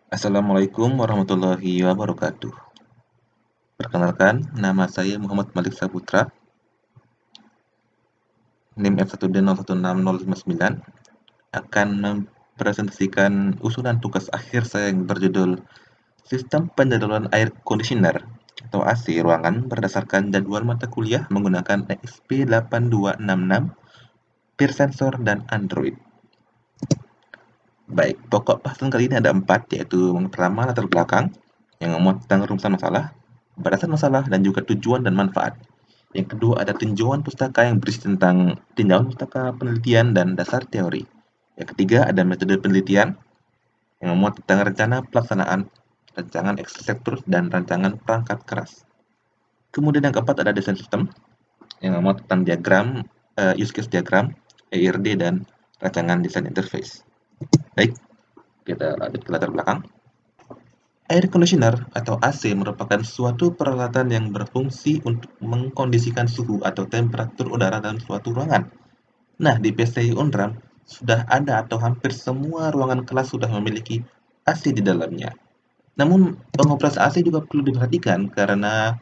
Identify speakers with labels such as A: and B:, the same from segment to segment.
A: Assalamualaikum warahmatullahi wabarakatuh. Perkenalkan, nama saya Muhammad Malik Saputra, NIM F1D016059, akan mempresentasikan usulan tugas akhir saya yang berjudul Sistem Penjadwalan Air Conditioner atau AC ruangan berdasarkan jadwal mata kuliah menggunakan XP8266, peer sensor, dan Android. Baik, pokok bahasan kali ini ada 4, yaitu yang pertama latar belakang, yang memuat tentang rumusan masalah, batasan masalah, dan juga tujuan dan manfaat. Yang kedua ada tinjauan pustaka yang berisi tentang tinjauan pustaka penelitian dan dasar teori. Yang ketiga ada metode penelitian yang memuat tentang rencana pelaksanaan, rancangan arsitektur, dan rancangan perangkat keras. Kemudian yang keempat ada desain sistem yang memuat tentang diagram, use case diagram, ERD, dan rancangan desain interface. Baik, kita lanjut ke latar belakang. Air conditioner atau AC merupakan suatu peralatan yang berfungsi untuk mengkondisikan suhu atau temperatur udara dalam suatu ruangan. Nah, di PCI Unram sudah ada atau hampir semua ruangan kelas sudah memiliki AC di dalamnya. Namun, pengoperasian AC juga perlu diperhatikan karena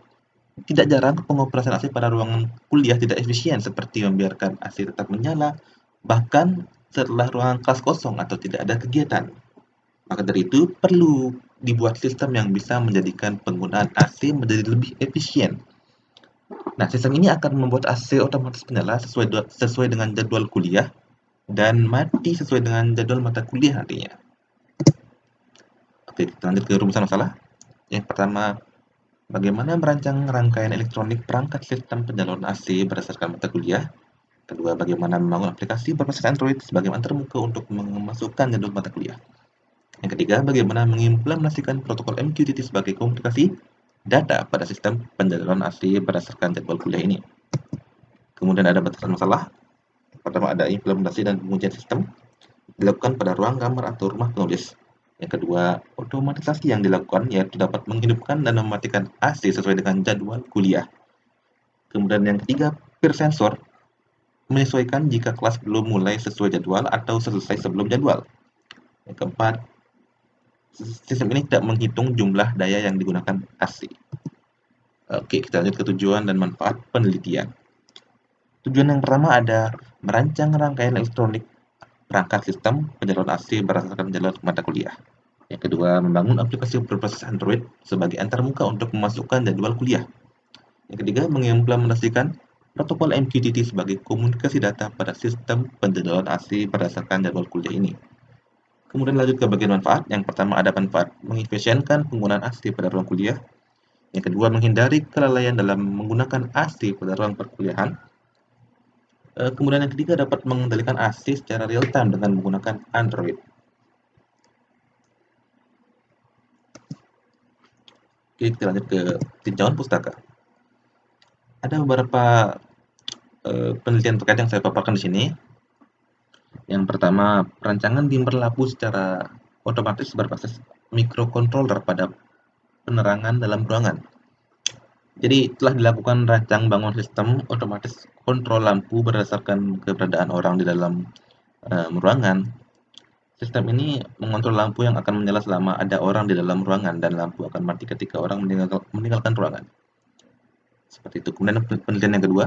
A: tidak jarang pengoperasian AC pada ruangan kuliah tidak efisien seperti membiarkan AC tetap menyala bahkan setelah ruangan kelas kosong atau tidak ada kegiatan. Maka dari itu, perlu dibuat sistem yang bisa menjadikan penggunaan AC menjadi lebih efisien. Nah, sistem ini akan membuat AC otomatis menyala sesuai dengan jadwal kuliah dan mati sesuai dengan jadwal mata kuliah nantinya. Oke, kita lanjut ke rumusan masalah. Yang pertama, bagaimana merancang rangkaian elektronik perangkat sistem penyaluran AC berdasarkan mata kuliah. Kedua, bagaimana membangun aplikasi berbasis Android sebagai antarmuka untuk memasukkan jadwal mata kuliah. Yang ketiga, bagaimana mengimplementasikan protokol MQTT sebagai komunikasi data pada sistem penjadwalan AC berdasarkan jadwal kuliah ini. Kemudian ada batasan masalah. Pertama ada implementasi dan pengujian sistem dilakukan pada ruang kamar atau rumah penulis. Yang kedua, otomatisasi yang dilakukan yaitu dapat menghidupkan dan mematikan AC sesuai dengan jadwal kuliah. Kemudian yang ketiga, peer sensor menyesuaikan jika kelas belum mulai sesuai jadwal atau selesai sebelum jadwal. Yang keempat, sistem ini tidak menghitung jumlah daya yang digunakan AC. Oke, kita lanjut ke tujuan dan manfaat penelitian. Tujuan yang pertama ada merancang rangkaian elektronik perangkat sistem penyaluran AC berdasarkan jadwal mata kuliah. Yang kedua, membangun aplikasi berbasis Android sebagai antarmuka untuk memasukkan jadwal kuliah. Yang ketiga, mengimplementasikan protokol MQTT sebagai komunikasi data pada sistem penjadwalan AC berdasarkan jadwal kuliah ini. Kemudian lanjut ke bagian manfaat. Yang pertama ada manfaat mengefisienkan penggunaan AC pada ruang kuliah. Yang kedua, menghindari kelalaian dalam menggunakan AC pada ruang perkuliahan. Kemudian yang ketiga dapat mengendalikan AC secara real time dengan menggunakan Android. Oke, kita lanjut ke tinjauan pustaka. Ada beberapa penelitian terkait yang saya paparkan di sini. Yang pertama, perancangan dimmer lampu secara otomatis berbasis microcontroller pada penerangan dalam ruangan. Jadi telah dilakukan rancang bangun sistem otomatis kontrol lampu berdasarkan keberadaan orang di dalam ruangan. Sistem ini mengontrol lampu yang akan menyala selama ada orang di dalam ruangan dan lampu akan mati ketika orang meninggalkan ruangan. Seperti itu. Kemudian penelitian yang kedua,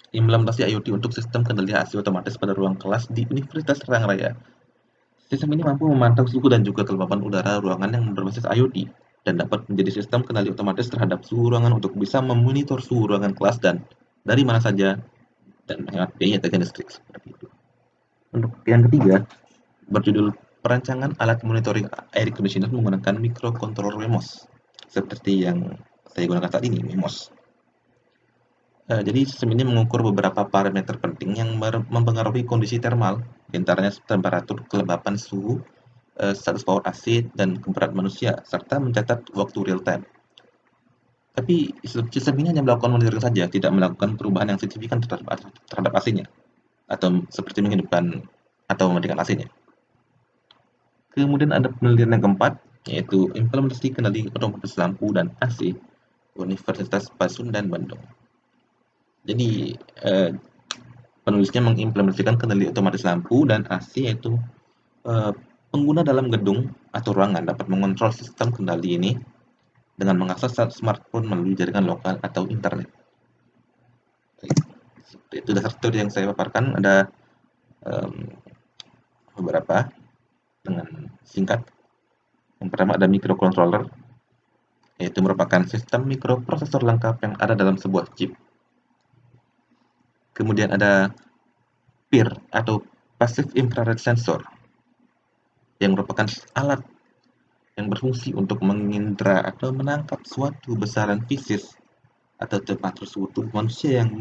A: implementasi IoT untuk sistem kendali AC otomatis pada ruang kelas di Universitas Serang Raya. Sistem ini mampu memantau suhu dan juga kelembapan udara ruangan yang berbasis IoT dan dapat menjadi sistem kendali otomatis terhadap suhu ruangan untuk bisa memonitor suhu ruangan kelas dan dari mana saja dan menghemat biaya tegangan listrik seperti itu. Untuk yang ketiga, berjudul perancangan alat monitoring air conditioner menggunakan microcontroller WeMOS seperti yang saya gunakan saat ini, WeMOS. Jadi sistem ini mengukur beberapa parameter penting yang mempengaruhi kondisi termal, diantaranya temperatur, kelembapan suhu, status power AC, dan keberadaan manusia, serta mencatat waktu real time. Tapi sistem ini hanya melakukan monitoring saja, tidak melakukan perubahan yang signifikan terhadap AC-nya, atau seperti menghidupkan atau mematikan AC-nya. Kemudian ada penelitian yang keempat, yaitu implementasi kendali otomatis lampu dan AC Universitas Pasundan Bandung. Jadi penulisnya mengimplementasikan kendali otomatis lampu dan AC yaitu Pengguna dalam gedung atau ruangan dapat mengontrol sistem kendali ini dengan mengakses smartphone melalui jaringan lokal atau internet. Itu dasar teori yang saya paparkan. Ada um, beberapa dengan singkat. Yang pertama ada microcontroller, yaitu merupakan sistem mikroprosesor lengkap yang ada dalam sebuah chip. Kemudian ada PIR atau Passive Infrared Sensor, yang merupakan alat yang berfungsi untuk mengindra atau menangkap suatu besaran fisis atau tempat tersebut tubuh manusia yang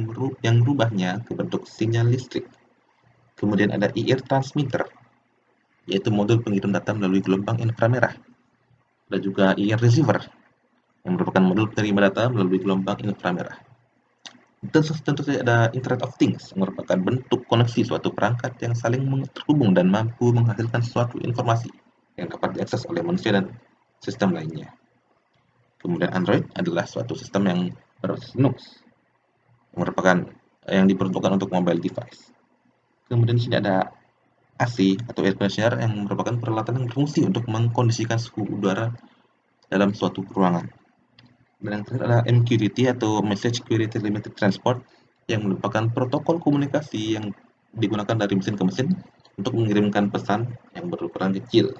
A: merubahnya ke bentuk sinyal listrik. Kemudian ada IR transmitter, yaitu modul pengirim data melalui gelombang inframerah. Ada juga IR receiver, yang merupakan modul penerima data melalui gelombang inframerah. Tentu saja ada Internet of Things, yang merupakan bentuk koneksi suatu perangkat yang saling terhubung dan mampu menghasilkan suatu informasi yang dapat diakses oleh manusia dan sistem lainnya. Kemudian Android adalah suatu sistem yang berbasis Linux, yang merupakan yang diperuntukkan untuk mobile device. Kemudian di sini ada AC atau air conditioner, yang merupakan peralatan yang berfungsi untuk mengkondisikan suhu udara dalam suatu ruangan. Dan yang terakhir ada MQTT atau Message Query Limited Transport, yang merupakan protokol komunikasi yang digunakan dari mesin ke mesin untuk mengirimkan pesan yang berukuran kecil.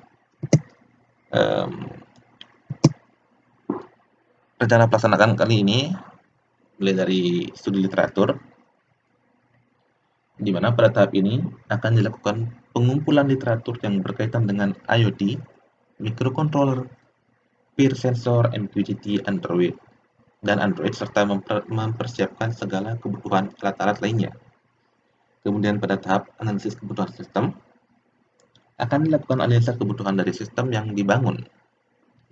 A: Rencana pelaksanaan kali ini mulai dari studi literatur, di mana pada tahap ini akan dilakukan pengumpulan literatur yang berkaitan dengan IoT, microcontroller, PIR sensor, MQTT, Android, serta mempersiapkan segala kebutuhan alat-alat lainnya. Kemudian pada tahap analisis kebutuhan sistem, akan dilakukan analisa kebutuhan dari sistem yang dibangun,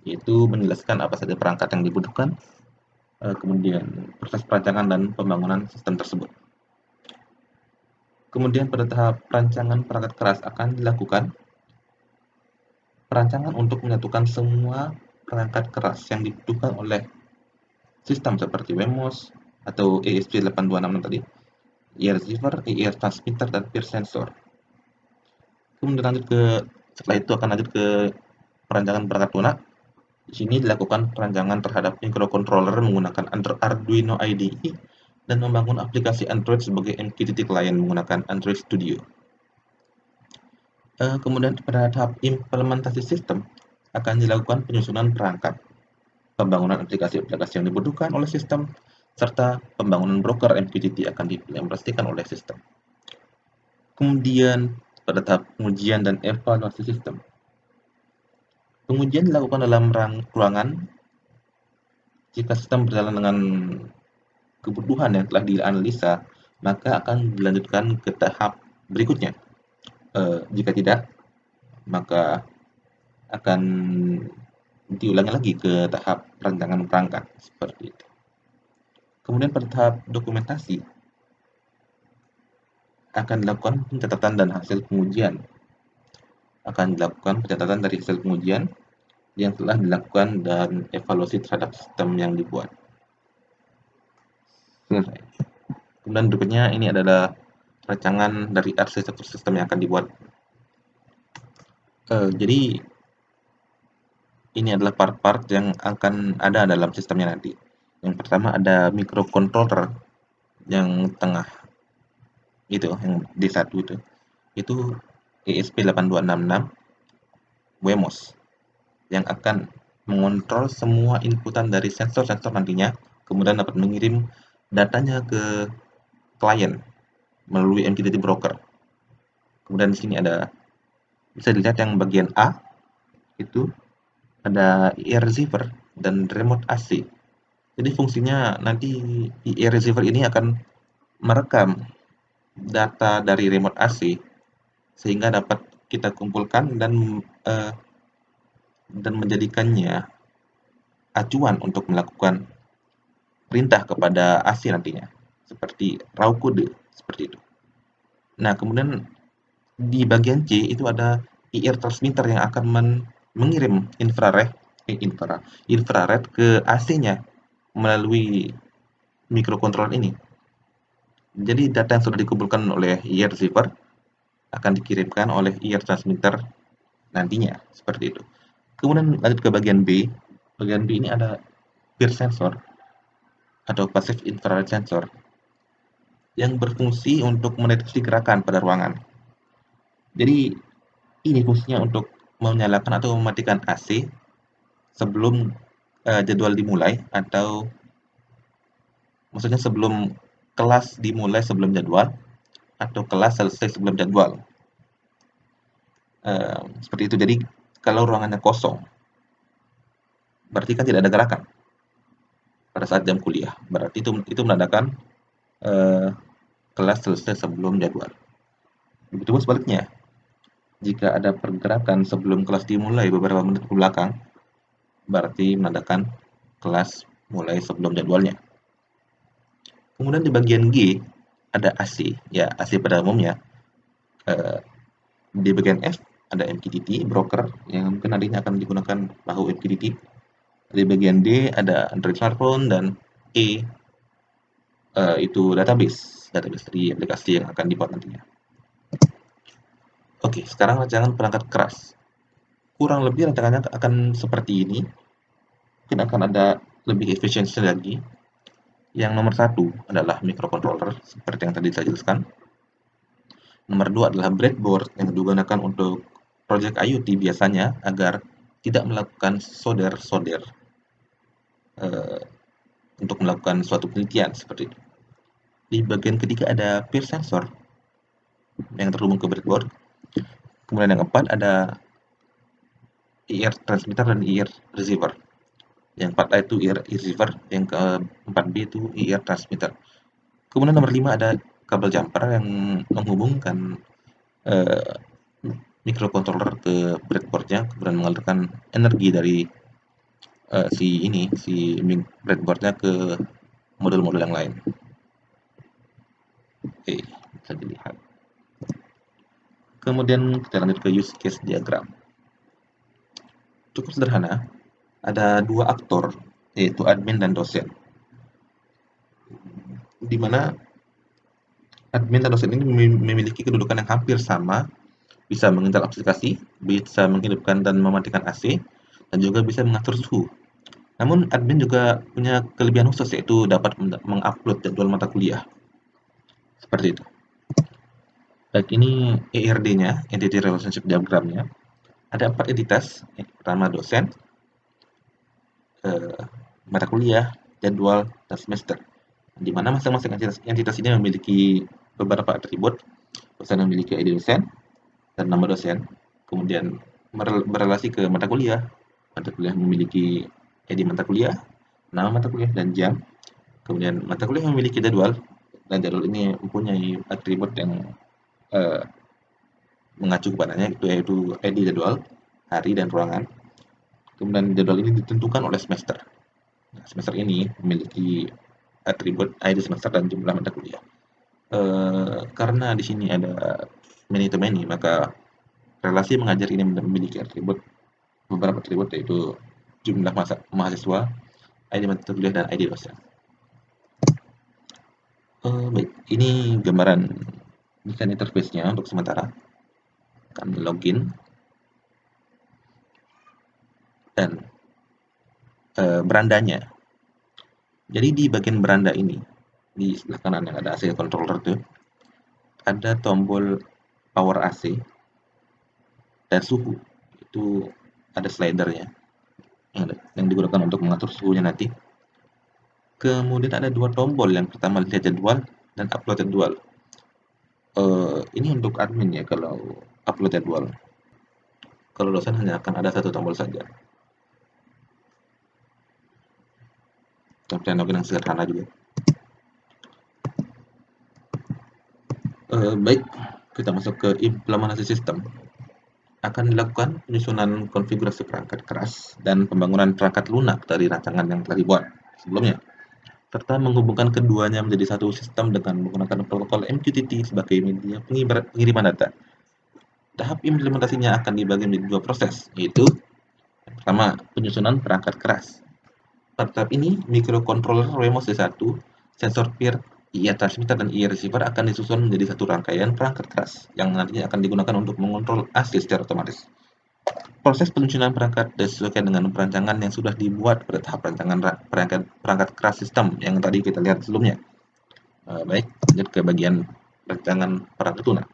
A: yaitu menjelaskan apa saja perangkat yang dibutuhkan, kemudian proses perancangan dan pembangunan sistem tersebut. Kemudian pada tahap perancangan perangkat keras akan dilakukan perancangan untuk menyatukan semua perangkat keras yang dibutuhkan oleh sistem seperti WEMOS atau ESP8266 tadi, IR receiver, IR transmitter, dan PIR sensor. Kemudian setelah itu akan lanjut ke perancangan perangkat lunak. Di sini dilakukan perancangan terhadap microcontroller menggunakan Arduino IDE dan membangun aplikasi Android sebagai MQTT client menggunakan Android Studio. Kemudian pada tahap implementasi sistem akan dilakukan penyusunan perangkat, pembangunan aplikasi-aplikasi yang dibutuhkan oleh sistem, serta pembangunan broker MQTT akan diimplementasikan oleh sistem. Kemudian pada tahap pengujian dan evaluasi sistem. Pengujian dilakukan dalam ruangan jika sistem berjalan dengan kebutuhan yang telah dianalisa, maka akan dilanjutkan ke tahap berikutnya. Jika tidak, maka akan diulangi lagi ke tahap perancangan perangkat seperti itu. Kemudian pada tahap dokumentasi akan dilakukan pencatatan dan hasil pengujian. Akan dilakukan pencatatan dari hasil pengujian yang telah dilakukan dan evaluasi terhadap sistem yang dibuat. Selesai. Kemudian berikutnya ini adalah rancangan dari arsitektur sistem yang akan dibuat. Jadi ini adalah part-part yang akan ada dalam sistemnya nanti. Yang pertama ada microcontroller yang tengah itu, yang D1 itu ESP8266 WEMOS, yang akan mengontrol semua inputan dari sensor-sensor nantinya, kemudian dapat mengirim datanya ke klien melalui MQTT broker. Kemudian di sini bisa dilihat yang bagian A itu ada IR receiver dan remote AC. Jadi fungsinya nanti IR receiver ini akan merekam data dari remote AC sehingga dapat kita kumpulkan dan menjadikannya acuan untuk melakukan perintah kepada AC nantinya, seperti raw code seperti itu. Nah, kemudian di bagian C itu ada IR transmitter yang akan mengirim infrared ke AC-nya melalui microcontroller ini. Jadi data yang sudah dikumpulkan oleh IR receiver akan dikirimkan oleh IR transmitter nantinya, seperti itu. Kemudian lanjut ke bagian B. Bagian B ini ada peer sensor atau passive infrared sensor yang berfungsi untuk mendeteksi gerakan pada ruangan. Jadi ini fungsinya untuk menyalakan atau mematikan AC sebelum jadwal dimulai, atau maksudnya sebelum kelas dimulai sebelum jadwal, atau kelas selesai sebelum jadwal. Seperti itu. Jadi kalau ruangannya kosong, berarti kan tidak ada gerakan pada saat jam kuliah. Berarti itu menandakan kelas selesai sebelum jadwal. Begitu sebaliknya, jika ada pergerakan sebelum kelas dimulai beberapa menit ke belakang, berarti menandakan kelas mulai sebelum jadwalnya. Kemudian di bagian G ada AC, ya AC pada umumnya. Di bagian F ada MQTT, broker, yang mungkin nantinya akan digunakan bahu MQTT. Di bagian D ada Android smartphone, dan E itu database dari aplikasi yang akan dibuat nantinya. Oke, sekarang rancangan perangkat keras. Kurang lebih rancangannya akan seperti ini. Mungkin akan ada lebih efisiensi lagi. Yang nomor satu adalah microcontroller, seperti yang tadi saya jelaskan. Nomor dua adalah breadboard, yang digunakan untuk project IoT biasanya agar tidak melakukan solder untuk melakukan suatu penelitian seperti itu. Di bagian ketiga ada peer sensor yang terhubung ke breadboard. Kemudian yang keempat ada IR transmitter dan IR receiver. Yang 4A itu IR receiver, yang ke-4B itu IR transmitter. Kemudian nomor 5 ada kabel jumper yang menghubungkan microcontroller ke breadboardnya, kemudian mengalirkan energi dari si breadboardnya ke modul-modul yang lain. Oke, bisa dilihat. Kemudian kita lanjut ke use case diagram. Cukup sederhana, ada dua aktor, yaitu admin dan dosen. Di mana admin dan dosen ini memiliki kedudukan yang hampir sama, bisa menginstal aplikasi, bisa menghidupkan dan mematikan AC, dan juga bisa mengatur suhu. Namun admin juga punya kelebihan khusus, yaitu dapat mengupload jadwal mata kuliah. Seperti itu. Baik, ini ERD-nya, Entity Relationship Diagram-nya. Ada 4 entitas. Yang pertama dosen, mata kuliah, jadwal, dan semester. Di mana masing-masing entitas ini memiliki beberapa atribut. Dosen memiliki ID dosen dan nama dosen. Kemudian berrelasi ke mata kuliah. Mata kuliah memiliki ID mata kuliah, nama mata kuliah, dan jam. Kemudian mata kuliah memiliki jadwal, dan jadwal ini mempunyai atribut yang mengacu kepadanya, yaitu ID jadwal, hari, dan ruangan. Kemudian jadwal ini ditentukan oleh semester. Nah, semester ini memiliki atribut ID semester dan jumlah mata kuliah. Karena di sini ada many to many, maka relasi mengajar ini memiliki beberapa atribut, yaitu jumlah mahasiswa, ID mata kuliah, dan ID dosen. Baik, ini gambaran desain interface-nya untuk sementara. Kami login dan berandanya. Jadi di bagian beranda ini, di sebelah kanan yang ada AC controller tuh, ada tombol power AC dan suhu. Itu ada slidernya yang digunakan untuk mengatur suhunya nanti. Kemudian ada dua tombol, yang pertama lihat jadwal dan upload jadwal. Ini untuk admin ya, kalau upload jadwal. Kalau dosen hanya akan ada satu tombol saja. Tampilan login yang sederhana juga. Baik, kita masuk ke implementasi sistem. Akan dilakukan penyusunan konfigurasi perangkat keras dan pembangunan perangkat lunak dari rancangan yang telah dibuat sebelumnya, serta menghubungkan keduanya menjadi satu sistem dengan menggunakan protokol MQTT sebagai media pengiriman data. Tahap implementasinya akan dibagi menjadi dua proses, yaitu yang pertama, penyusunan perangkat keras. Pada tahap ini, microcontroller Wemos D1, sensor peer, IR transmitter, dan IR receiver akan disusun menjadi satu rangkaian perangkat keras yang nantinya akan digunakan untuk mengontrol AC secara otomatis. Proses penyusunan perangkat disesuaikan dengan perancangan yang sudah dibuat pada tahap rancangan perangkat keras sistem yang tadi kita lihat sebelumnya. Baik, lanjut ke bagian rancangan perangkat lunak.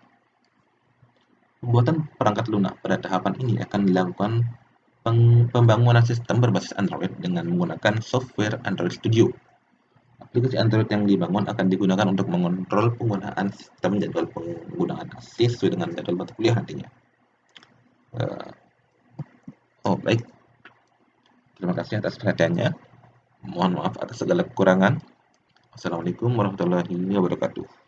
A: Pembuatan perangkat lunak pada tahapan ini akan dilakukan pembangunan sistem berbasis Android dengan menggunakan software Android Studio. Aplikasi Android yang dibangun akan digunakan untuk mengontrol penggunaan sistem jadwal penggunaan ASI sesuai dengan jadwal mata kuliah nantinya. Baik. Terima kasih atas perhatiannya. Mohon maaf atas segala kekurangan. Assalamualaikum warahmatullahi wabarakatuh.